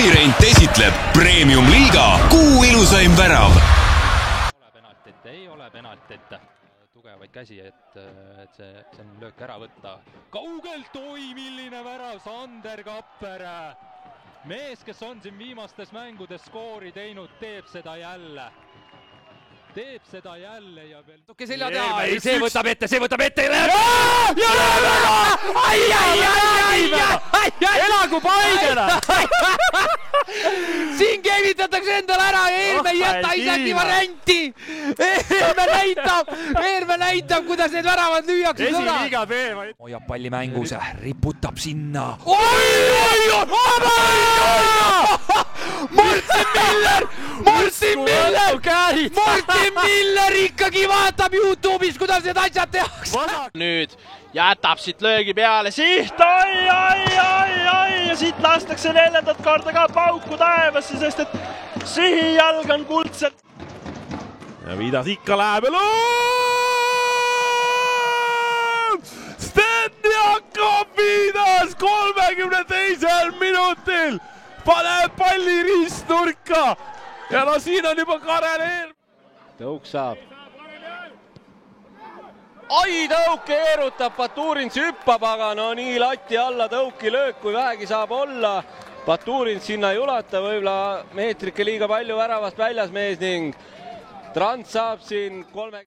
Lumirent esitleb Premium-liiga Kuu ilusaim värav. Ei ole penaltit. Tugevaid käsi, et see on löök ära võtta. Kaugelt, oi milline värav, Sander Kapper. Mees, kes on siin viimastes mängudes skoori teinud, teeb seda jälle ja veel. Tukke selja taha, see võtab ette. Elagu Paidena! Siin keevitatakse endale ära ja Eelme ei jäta isegi varianti. Eelme näitab, kuidas need väravad lüüakse. Esiliiga B. Hoiab palli mängus, riputab sinna. Martin Miller ikkagi vaatab YouTube'is, kuidas need asjad tehakse. Nüüd jätab siit löögi peale siht, ai, ja siit lastakse 4. korda ka pauku taevasse, sest et sihijalg on kuldselt. Ja Vidas ikka läheb ja Stendjakov Vidas 32. minutil paneb palli ristnurka ja no siin on juba Karel Eerm. Tõuk saab. Ai, Tõuk keerutab, Baturins hüppab, aga no nii lati alla Tõuki löök, kui vähegi saab olla. Baturins sinna ei ulata, võib-olla meetrike liiga palju väravast väljas mees ning Trans saab siin 3...